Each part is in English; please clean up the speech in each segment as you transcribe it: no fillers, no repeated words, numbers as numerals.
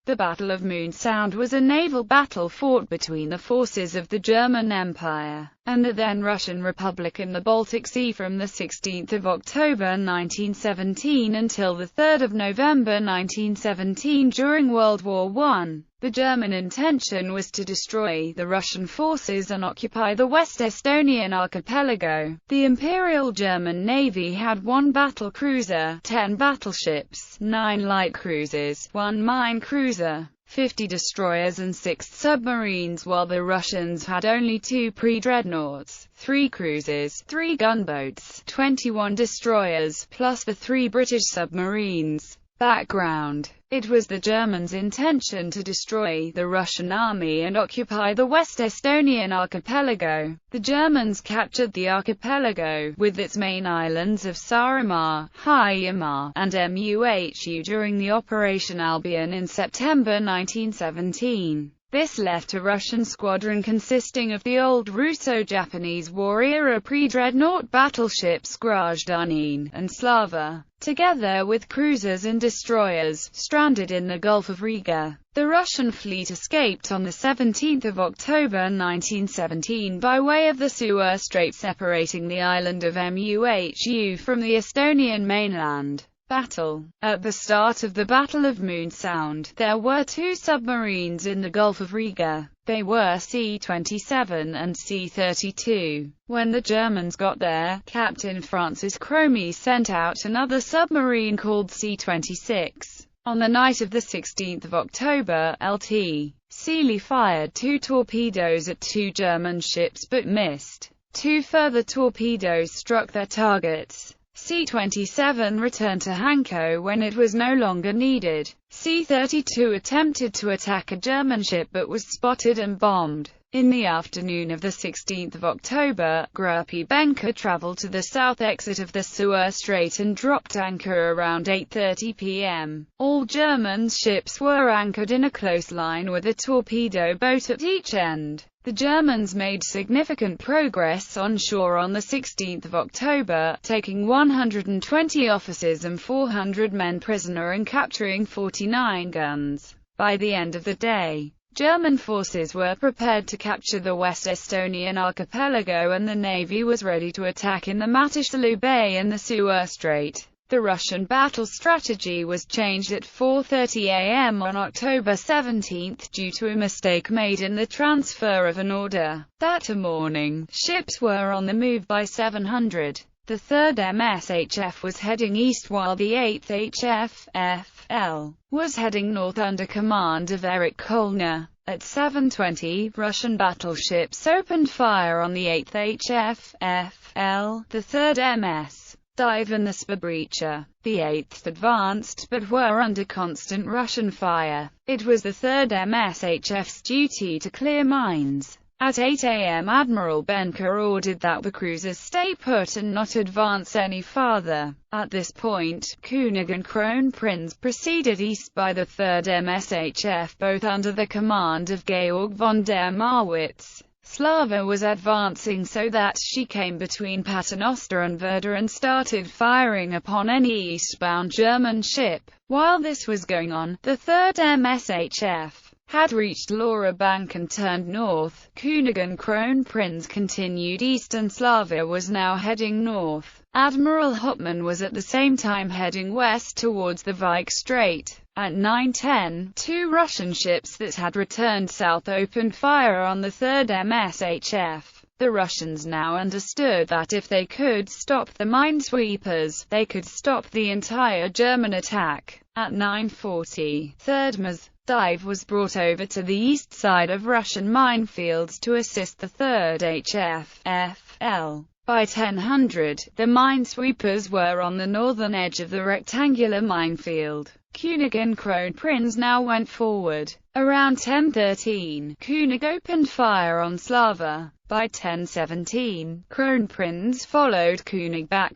The Battle of Moon Sound was a naval battle fought between the forces of the German Empire and the then Russian Republic in the Baltic Sea from the 16th of October 1917 until the 3rd of November 1917. During World War I, the German intention was to destroy the Russian forces and occupy the West Estonian archipelago. The Imperial German Navy had 1 battle cruiser, 10 battleships, 9 light cruisers, 1 mine cruiser, 50 destroyers and 6 submarines, while the Russians had only 2 pre-dreadnoughts, 3 cruisers, 3 gunboats, 21 destroyers, plus the 3 British submarines. Background: it was the Germans' intention to destroy the Russian army and occupy the West Estonian archipelago. The Germans captured the archipelago, with its main islands of Saaremaa, Hiiumaa, and Muhu during the Operation Albion in September 1917. This left a Russian squadron consisting of the old Russo-Japanese war-era pre-dreadnought battleships Grozdanin and Slava, together with cruisers and destroyers, stranded in the Gulf of Riga. The Russian fleet escaped on 17 October 1917 by way of the Suez Strait, separating the island of Muhu from the Estonian mainland. Battle. At the start of the Battle of Moon Sound, there were 2 submarines in the Gulf of Riga. They were C-27 and C-32. When the Germans got there, Captain Francis Cromie sent out another submarine called C-26. On the night of the 16th of October, Lt. Seeley fired 2 torpedoes at 2 German ships but missed. 2 further torpedoes struck their targets. C-27 returned to Hanko when it was no longer needed. C-32 attempted to attack a German ship but was spotted and bombed. In the afternoon of the 16th of October, Gruppe Benker traveled to the south exit of the Suez Strait and dropped anchor around 8:30 p.m. All German ships were anchored in a close line with a torpedo boat at each end. The Germans made significant progress on shore on the 16th of October, taking 120 officers and 400 men prisoner and capturing 49 guns. By the end of the day, German forces were prepared to capture the West Estonian archipelago and the Navy was ready to attack in the Matisalu Bay and the Suez Strait. The Russian battle strategy was changed at 4:30 a.m. on October 17 due to a mistake made in the transfer of an order. That morning, ships were on the move by 700. The 3rd MSHF was heading east while the 8th HF-FL was heading north under command of Erich Kolner. At 7:20, Russian battleships opened fire on the 8th HF-FL, the 3rd MS. Dive and the Spabreacher. The 8th advanced, but were under constant Russian fire. It was the 3rd MSHF's duty to clear mines. At 8 a.m. Admiral Benker ordered that the cruisers stay put and not advance any farther. At this point, König and Kronprinz proceeded east by the 3rd MSHF, both under the command of Georg von der Marwitz. Slava was advancing so that she came between Paternoster and Werder and started firing upon any eastbound German ship. While this was going on, the 3rd MSHF had reached Laura Bank and turned north. König and Kronprinz continued east and Slava was now heading north. Admiral Hauptmann was at the same time heading west towards the Vik Strait. At 9:10, 2 Russian ships that had returned south opened fire on the 3rd MSHF. The Russians now understood that if they could stop the minesweepers, they could stop the entire German attack. At 9:40, 3rd MAS Dive was brought over to the east side of Russian minefields to assist the 3rd HF-FL. By 1000, the minesweepers were on the northern edge of the rectangular minefield. König and Kronprinz now went forward. Around 10:13, König opened fire on Slava. By 10:17, Kronprinz followed König back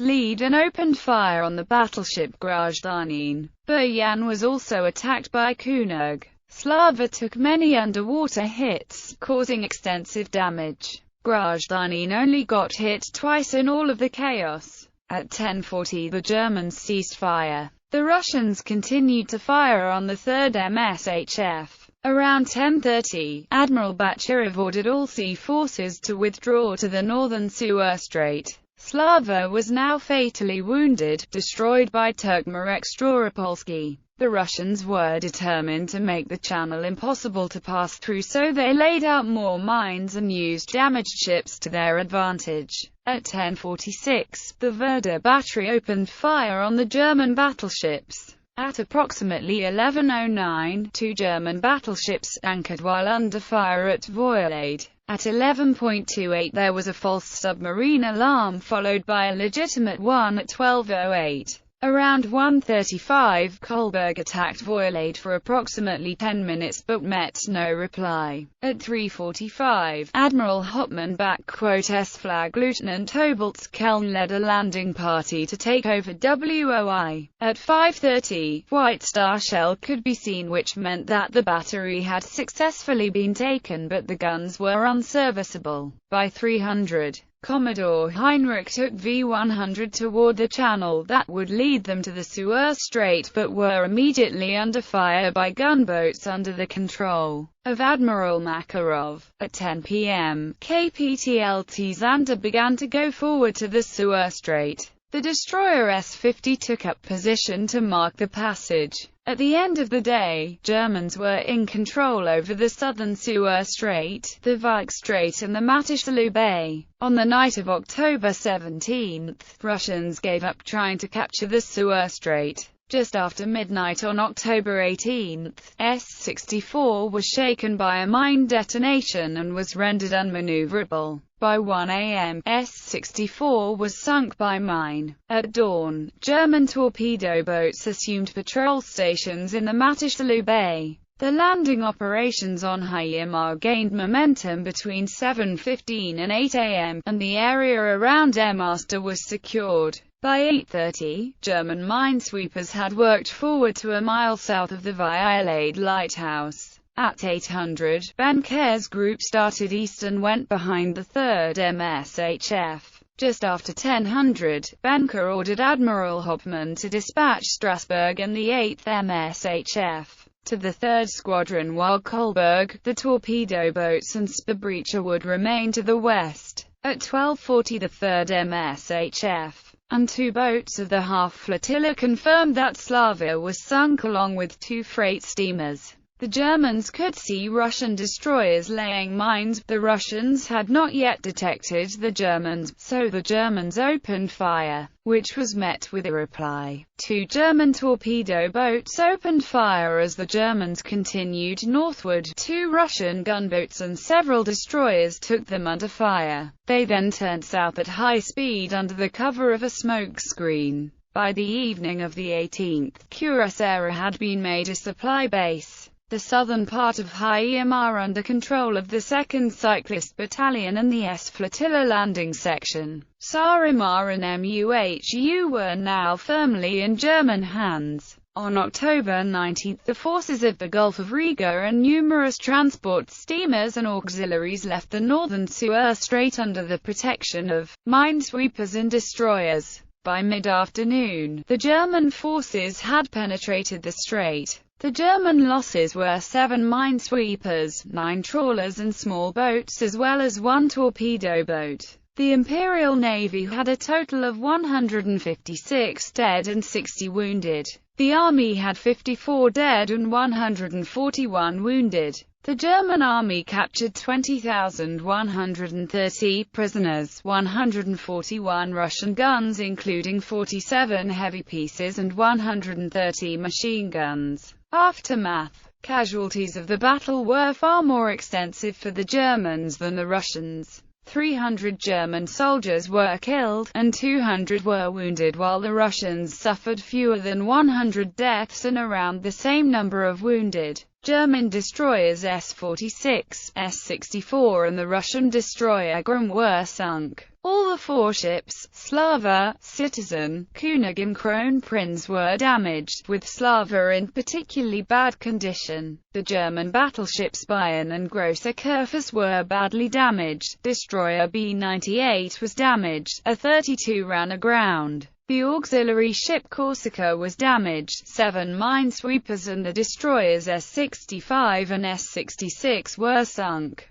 lead and opened fire on the battleship Grozdanin. Buryan was also attacked by König. Slava took many underwater hits, causing extensive damage. Grozdanin only got hit twice in all of the chaos. At 10:40 the Germans ceased fire. The Russians continued to fire on the 3rd MSHF. Around 10:30, Admiral Bachirov ordered all sea forces to withdraw to the northern Suez Strait. Slava was now fatally wounded, destroyed by Turkmarek Stropolsky. The Russians were determined to make the channel impossible to pass through, so they laid out more mines and used damaged ships to their advantage. At 10:46, the Werder battery opened fire on the German battleships. At approximately 11:09, 2 German battleships anchored while under fire at Vogelade. At 11:28 there was a false submarine alarm followed by a legitimate one at 12:08. Around 1:35, Kolberg attacked Vogelade for approximately 10 minutes but met no reply. At 3:45, Admiral Hauptmann S-Flag Lieutenant Toboltz-Keln led a landing party to take over WOI. At 5:30, White Star shell could be seen, which meant that the battery had successfully been taken, but the guns were unserviceable. By 300, Commodore Heinrich took V-100 toward the channel that would lead them to the Suez Strait, but were immediately under fire by gunboats under the control of Admiral Makarov. At 10 p.m., KPTLT Zander began to go forward to the Suez Strait. The destroyer S-50 took up position to mark the passage. At the end of the day, Germans were in control over the southern Suez Strait, the Vik Strait and the Matishtelu Bay. On the night of October 17, Russians gave up trying to capture the Suez Strait. Just after midnight on October 18, S-64 was shaken by a mine detonation and was rendered unmaneuverable. By 1 a.m., S-64 was sunk by mine. At dawn, German torpedo boats assumed patrol stations in the Matishtelu Bay. The landing operations on Hyamar gained momentum between 7:15 and 8 a.m., and the area around Emaster was secured. By 8:30, German minesweepers had worked forward to a mile south of the Violade lighthouse. At 800, Benker's group started east and went behind the 3rd MSHF. Just after 1000, Benker ordered Admiral Hauptmann to dispatch Strasbourg and the 8th MSHF to the 3rd Squadron, while Kolberg, the torpedo boats and Spabreacher would remain to the west. At 12:40 the 3rd MSHF and 2 boats of the half flotilla confirmed that Slava was sunk along with 2 freight steamers. The Germans could see Russian destroyers laying mines. The Russians had not yet detected the Germans, so the Germans opened fire, which was met with a reply. 2 German torpedo boats opened fire as the Germans continued northward. 2 Russian gunboats and several destroyers took them under fire. They then turned south at high speed under the cover of a smoke screen. By the evening of the 18th, Kuressaare had been made a supply base. The southern part of Hyamar under control of the 2nd Cyclist Battalion and the S Flotilla landing section. Saaremaa and Muhu were now firmly in German hands. On October 19, the forces of the Gulf of Riga and numerous transport steamers and auxiliaries left the northern Suez Strait under the protection of minesweepers and destroyers. By mid-afternoon, the German forces had penetrated the strait. The German losses were 7 minesweepers, 9 trawlers and small boats, as well as 1 torpedo boat. The Imperial Navy had a total of 156 dead and 60 wounded. The Army had 54 dead and 141 wounded. The German Army captured 20,130 prisoners, 141 Russian guns including 47 heavy pieces and 130 machine guns. Aftermath. Casualties of the battle were far more extensive for the Germans than the Russians. 300 German soldiers were killed, and 200 were wounded, while the Russians suffered fewer than 100 deaths and around the same number of wounded. German destroyers S-46, S-64 and the Russian destroyer Grom were sunk. All the 4 ships, Slava, Citizen, König and Kronprinz, were damaged, with Slava in particularly bad condition. The German battleships Bayern and Großer Kurfürst were badly damaged. Destroyer B-98 was damaged, a 32 ran aground. The auxiliary ship Corsica was damaged, 7 minesweepers and the destroyers S-65 and S-66 were sunk.